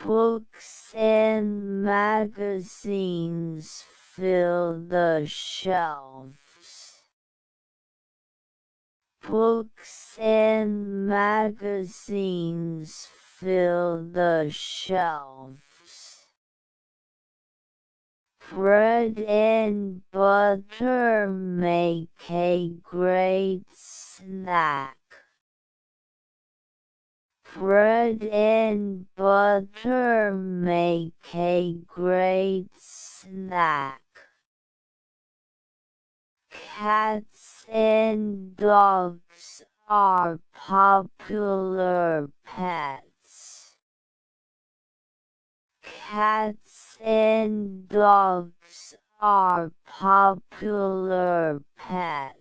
Books and magazines fill the shelves. Books and magazines fill the shelves. Bread and butter make a great snack. Bread and butter make a great snack. Cats and dogs are popular pets. Cats and dogs are popular pets.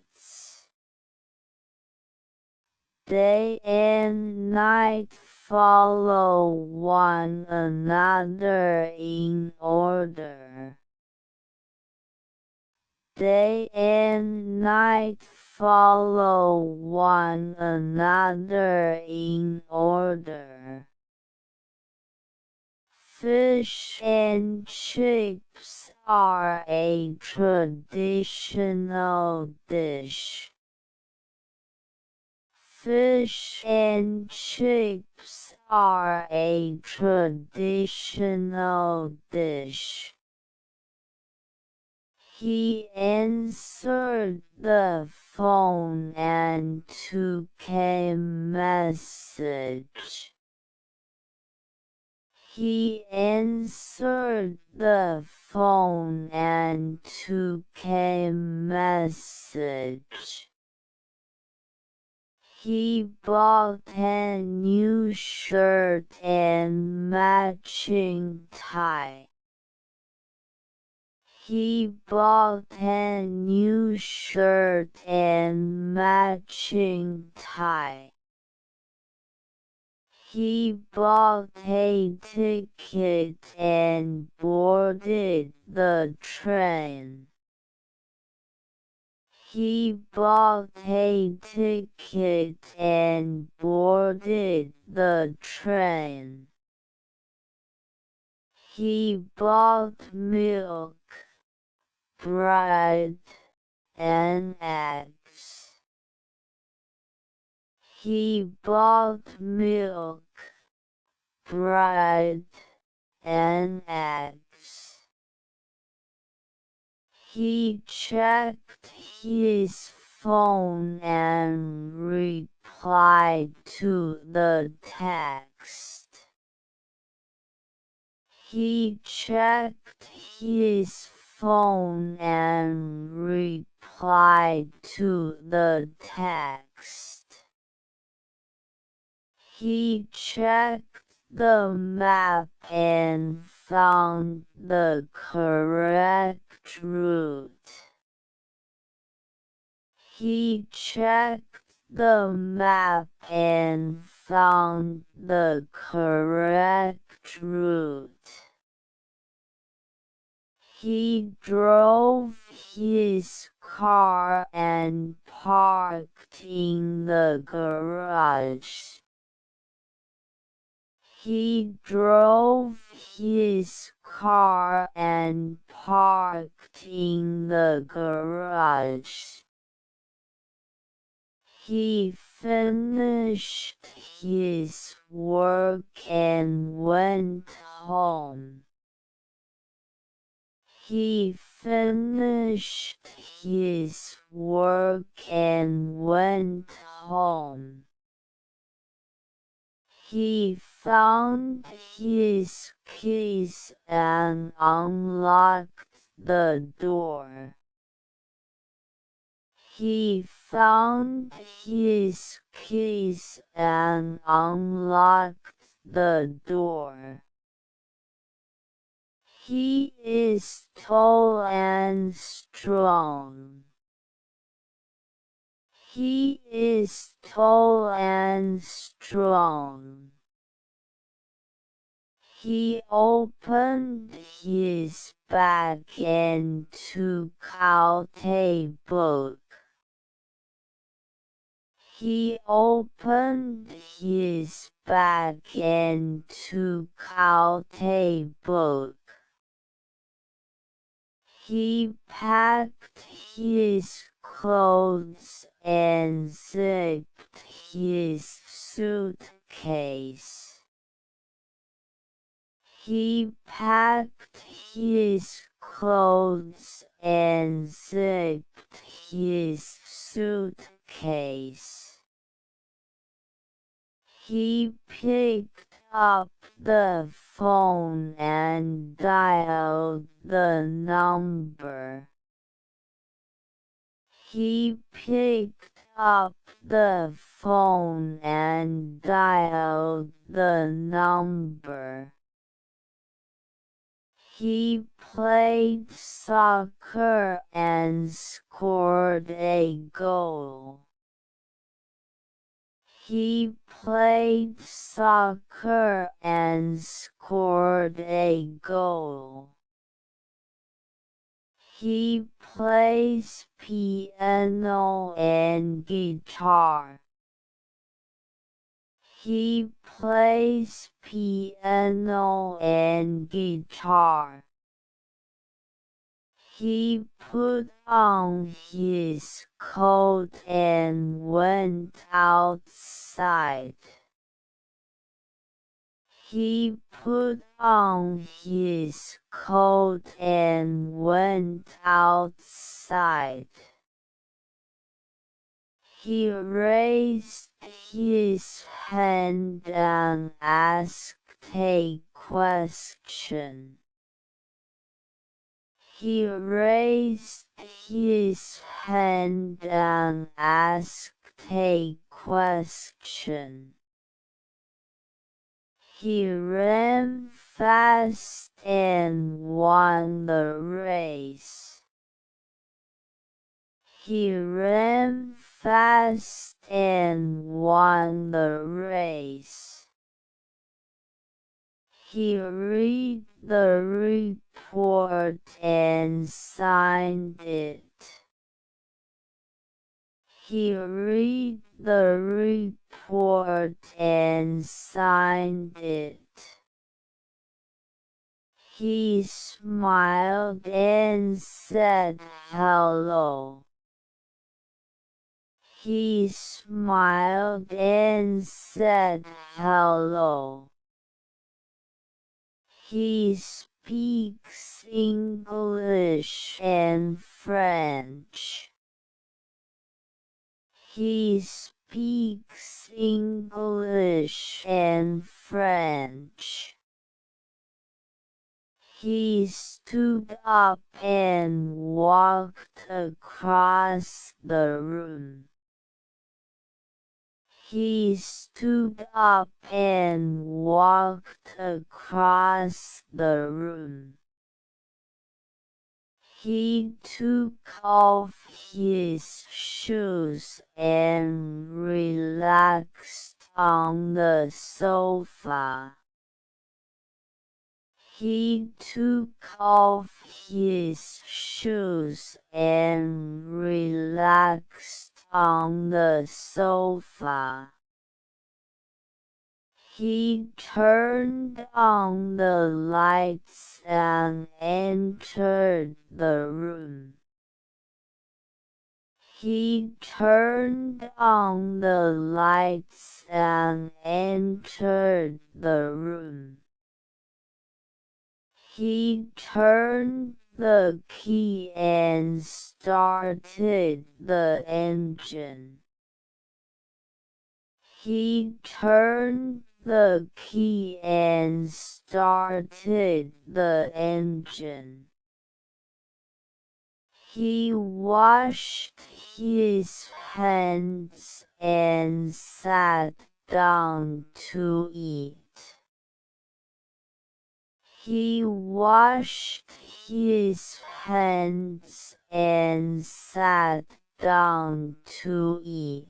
Day and night follow one another in order. Day and night follow one another in order. Fish and chips are a traditional dish. Fish and chips are a traditional dish. He answered the phone and took a message. He answered the phone and took a message. He bought a new shirt and matching tie. He bought a new shirt and matching tie. He bought a ticket and boarded the train. He bought a ticket and boarded the train. He bought milk, bread, and eggs. He bought milk, bread, and eggs. He checked his phone and replied to the text. He checked his phone and replied to the text. He checked the map and found the correct route. He checked the map and found the correct route. He drove his car and parked in the garage. He drove his car and parked in the garage. He finished his work and went home. He finished his work and went home. He found his keys and unlocked the door. He found his keys and unlocked the door. He is tall and strong. He is tall and strong. He opened his bag and took out a book. He opened his bag and took out a book. He packed his clothes and zipped his suitcase. He packed his clothes and zipped his suitcase. He picked up the phone and dialed the number. He picked up the phone and dialed the number. He played soccer and scored a goal. He played soccer and scored a goal. He plays piano and guitar. He plays piano and guitar. He put on his coat and went outside. He put on his coat and went outside. He raised his hand and asked a question. He raised his hand and asked a question. He ran fast and won the race. He ran fast and won the race. He read the report and signed it. He read the report and signed it. He smiled and said hello. He smiled and said hello. He speaks English and French. He speaks English and French. He stood up and walked across the room. He stood up and walked across the room. He took off his shoes and relaxed on the sofa. He took off his shoes and relaxed on the sofa. He turned on the lights and entered the room. He turned on the lights and entered the room. He turned the key and started the engine. He turned the key and started the engine. He washed his hands and sat down to eat. He washed his hands and sat down to eat.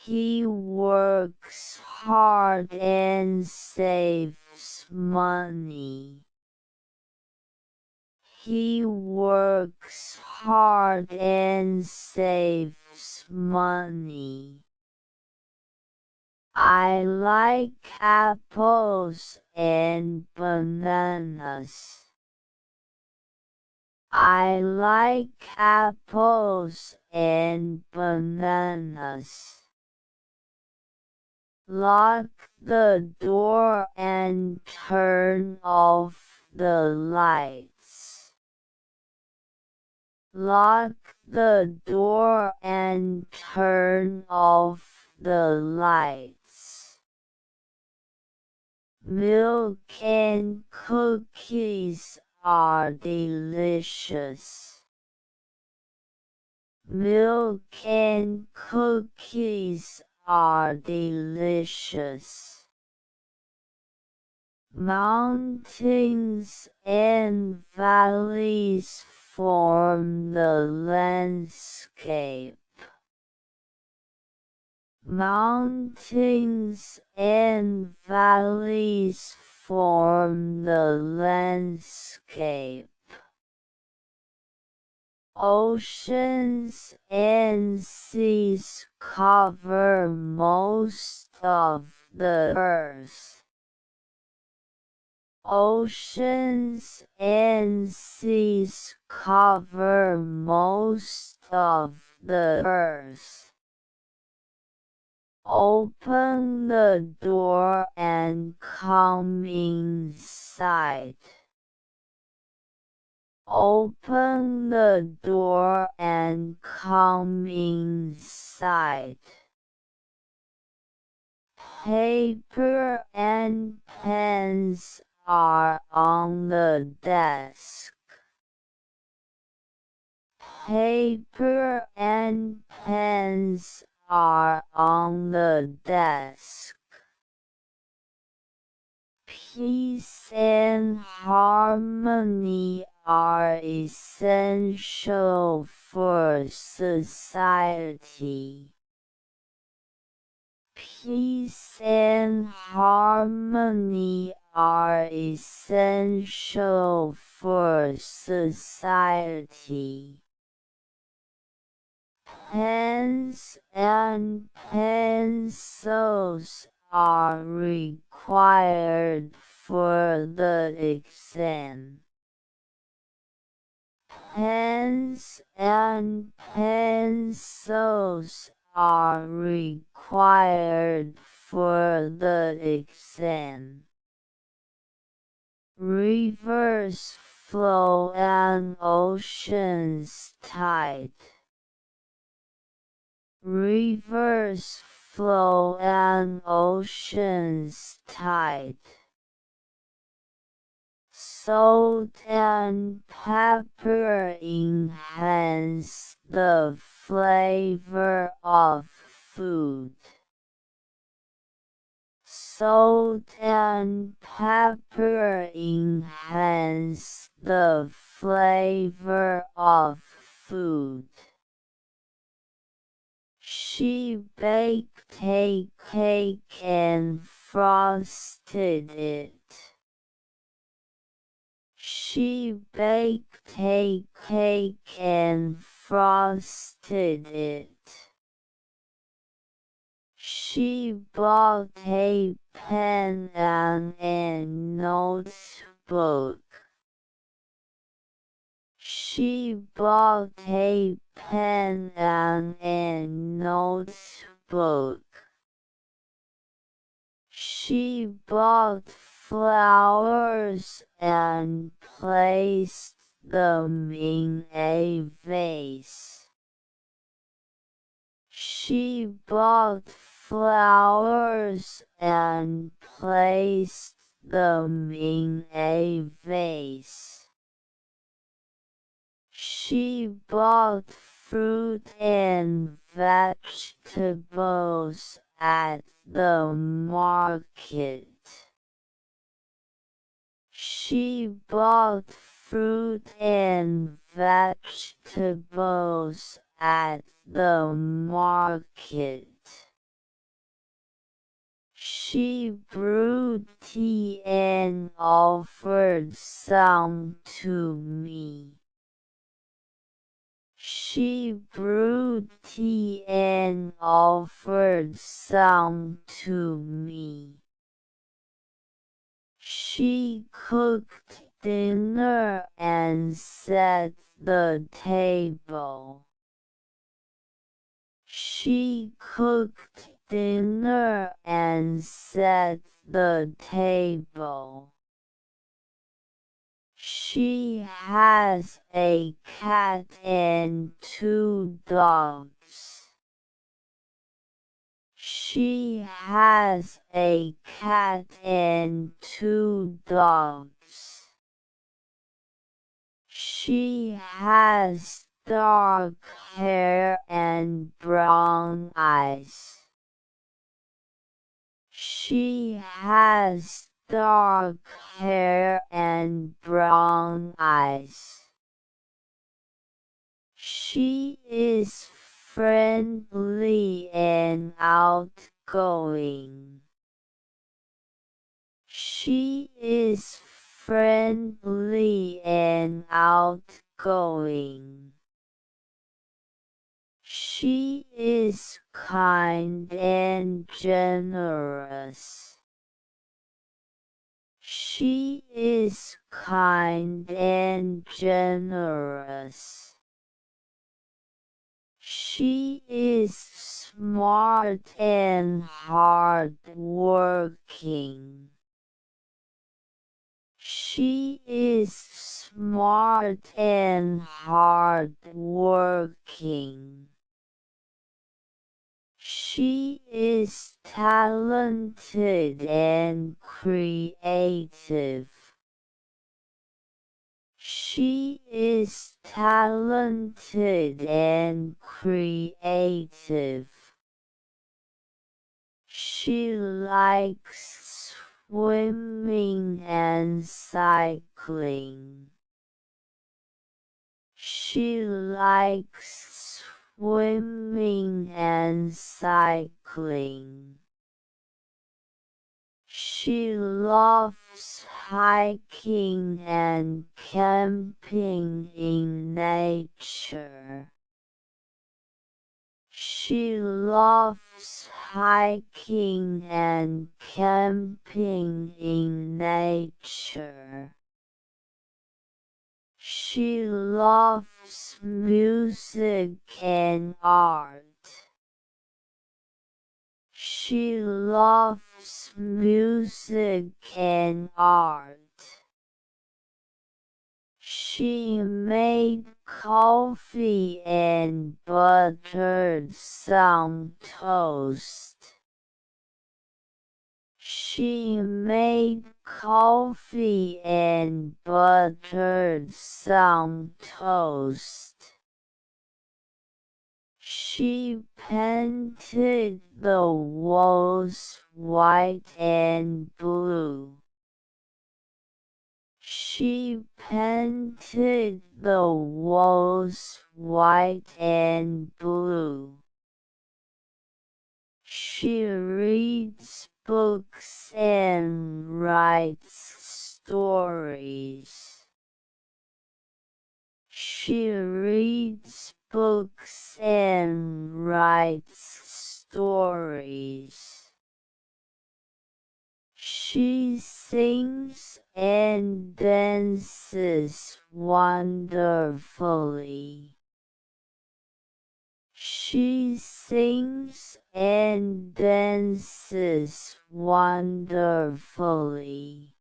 He works hard and saves money. He works hard and saves money. I like apples and bananas. I like apples and bananas. Lock the door and turn off the lights. Lock the door and turn off the lights. Milk and cookies are delicious. Milk and cookies are delicious. Mountains and valleys form the landscape. Mountains and valleys form the landscape. Oceans and seas cover most of the earth. Oceans and seas cover most of the earth. Open the door and come inside. Open the door and come inside. Paper and pens are on the desk. Paper and pens are on the desk. Peace and harmony are essential for society. Peace and harmony are essential for society. Pens and pencils are required for the exam. Pens and pencils are required for the exam. Rivers flow and oceans tide. Rivers flow and oceans tide. Salt and pepper enhance the flavor of food. Salt and pepper enhance the flavor of food. She baked a cake and frosted it. She baked a cake and frosted it. She bought a pen and a notebook. She bought a pen and a notebook. She bought flowers and placed them in a vase. She bought flowers and placed them in a vase. She bought fruit and vegetables at the market. She bought fruit and vegetables at the market. She brewed tea and offered some to me. She brewed tea and offered some to me. She cooked dinner and set the table. She cooked dinner and set the table. She has a cat and 2 dogs. She has a cat and 2 dogs. She has dark hair and brown eyes. She has dark hair and brown eyes. She is friendly and outgoing. She is friendly and outgoing. She is kind and generous. She is kind and generous. She is smart and hardworking. She is smart and hardworking. She is talented and creative. She is talented and creative. She likes swimming and cycling. She likes swimming and cycling. She loves hiking and camping in nature. She loves hiking and camping in nature. She loves music and art. She loves music and art. She made coffee and buttered some toast. She made coffee and buttered some toast. She painted the walls white and blue. She painted the walls white and blue. She reads books and writes stories. She reads books and writes stories. She sings and dances wonderfully. She sings and dances wonderfully.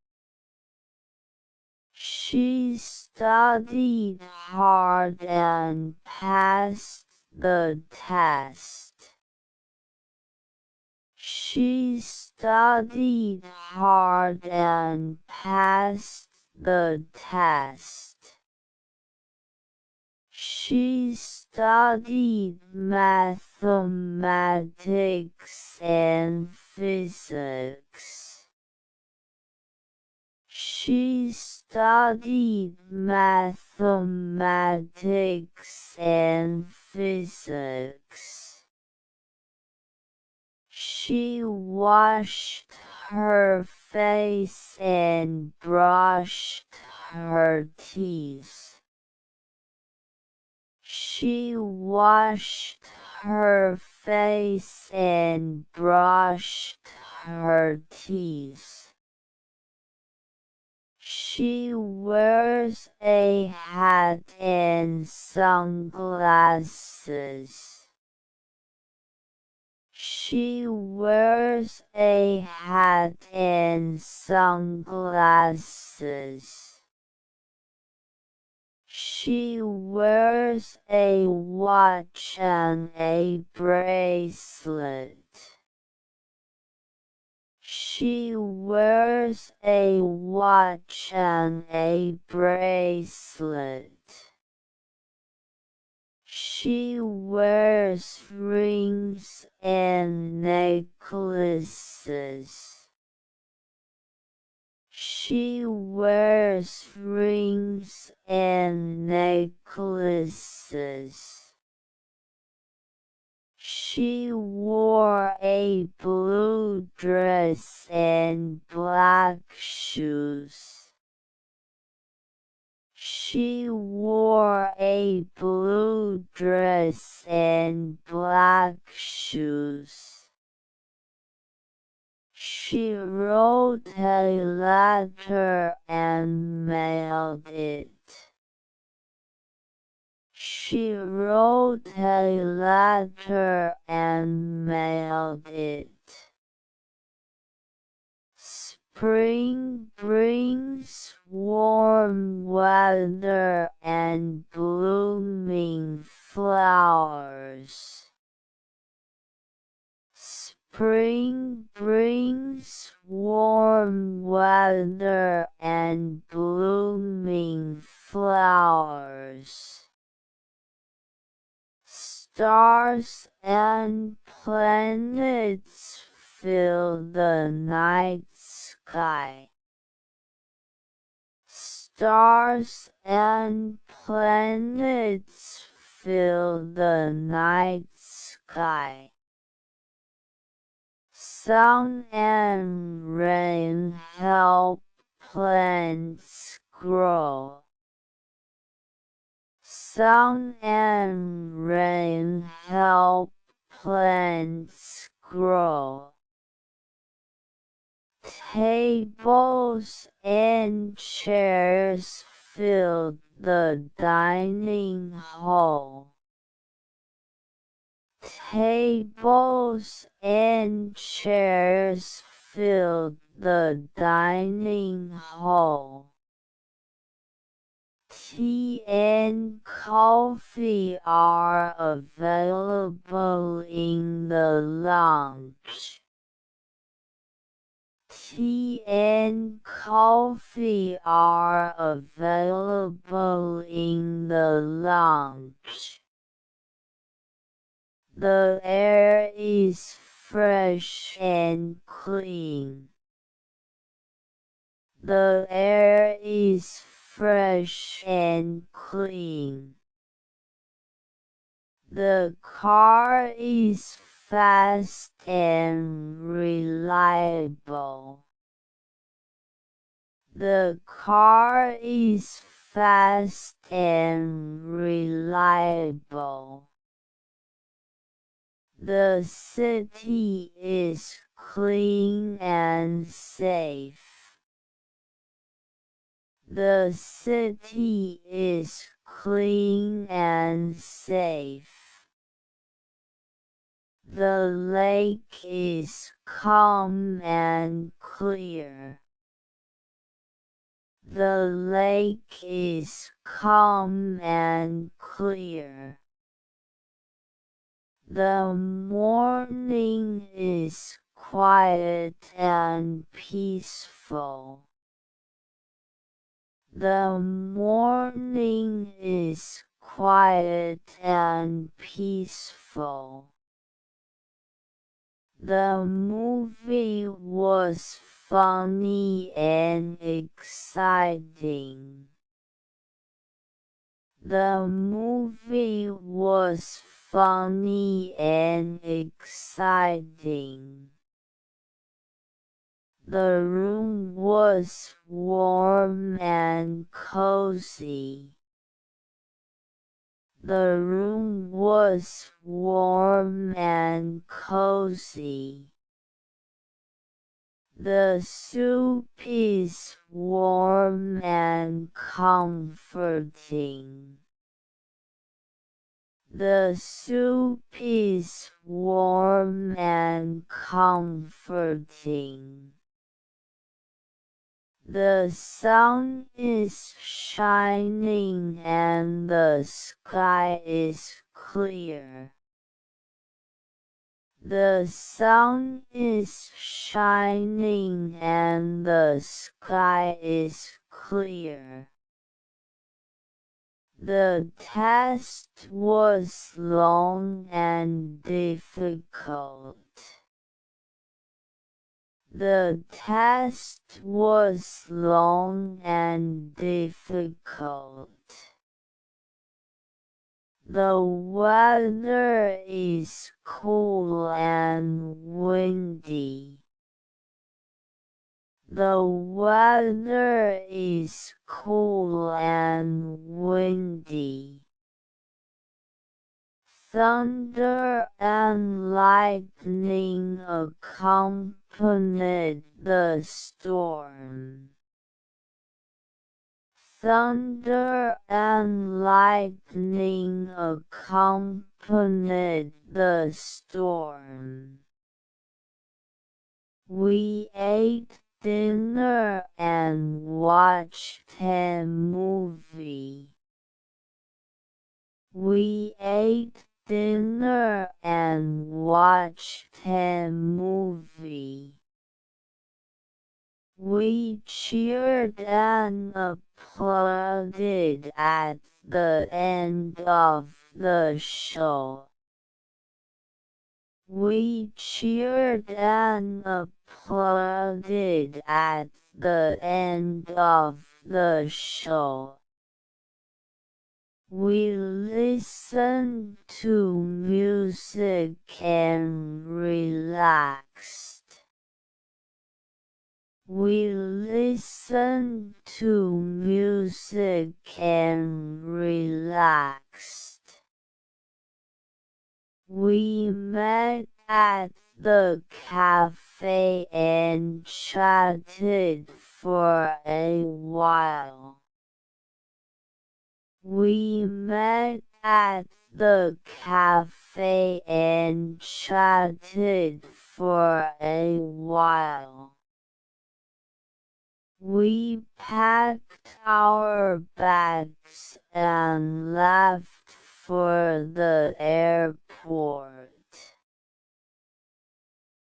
She studied hard and passed the test. She studied hard and passed the test. She studied mathematics and physics. She studied mathematics and physics. She washed her face and brushed her teeth. She washed her face and brushed her teeth. She wears a hat and sunglasses. She wears a hat and sunglasses. She wears a watch and a bracelet. She wears a watch and a bracelet. She wears rings and necklaces. She wears rings and necklaces. She wore a blue dress and black shoes. She wore a blue dress and black shoes. She wrote a letter and mailed it. She wrote a letter and mailed it. Spring brings warm weather and blooming flowers. Spring brings warm weather and blooming flowers. Stars and planets fill the night sky. Stars and planets fill the night sky. Sun and rain help plants grow. Sun and rain help plants grow. Tables and chairs fill the dining hall. Tables and chairs fill the dining hall. Tea and coffee are available in the lounge. Tea and coffee are available in the lounge. The air is fresh and clean. The air is fresh and clean. The car is fast and reliable. The car is fast and reliable. The city is clean and safe. The city is clean and safe. The lake is calm and clear. The lake is calm and clear. The morning is quiet and peaceful. The morning is quiet and peaceful. The movie was funny and exciting. The movie was funny and exciting. The room was warm and cozy. The room was warm and cozy. The soup is warm and comforting. The soup is warm and comforting. The sun is shining and the sky is clear. The sun is shining and the sky is clear. The test was long and difficult. The test was long and difficult. The weather is cool and windy. The weather is cool and windy. Thunder and lightning accompanied the storm. Thunder and lightning accompanied the storm. We ate dinner and watched a movie. We ate dinner and watched a movie. We cheered and applauded at the end of the show. We cheered and applauded at the end of the show. We listened to music and relaxed. We listened to music and relaxed. We met at the cafe and chatted for a while. We met at the cafe and chatted for a while. We packed our bags and left for the airport.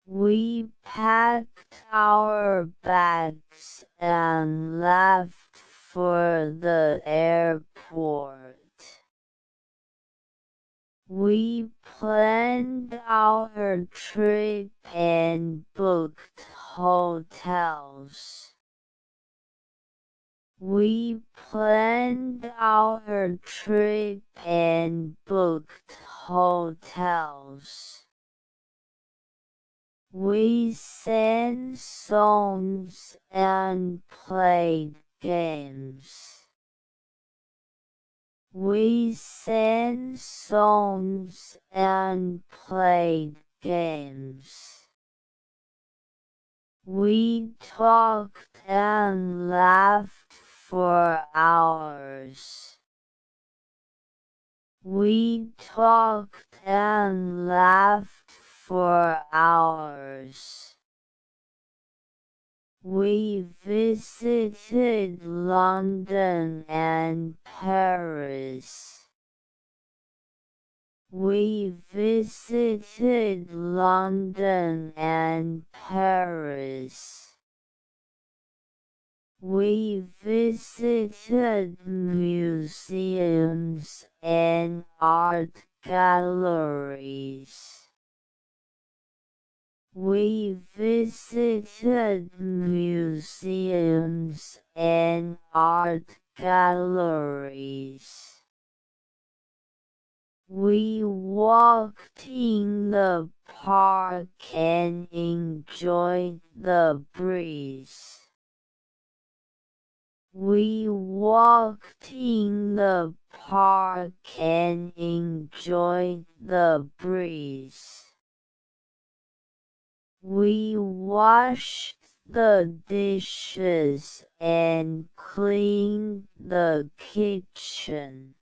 We packed our bags and left for the airport. We planned our trip and booked hotels. We planned our trip and booked hotels. We sang songs and played games. We sang songs and played games. We talked and laughed for hours. We talked and laughed for hours. We visited London and Paris. We visited London and Paris. We visited museums and art galleries. We visited museums and art galleries. We walked in the park and enjoyed the breeze. We walked in the park and enjoyed the breeze. We washed the dishes and cleaned the kitchen.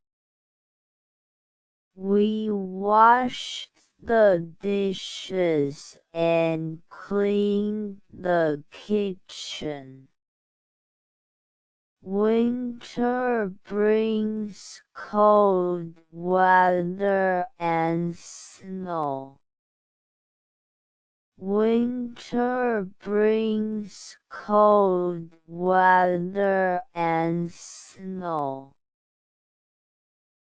We washed the dishes and cleaned the kitchen. Winter brings cold weather and snow. Winter brings cold weather and snow.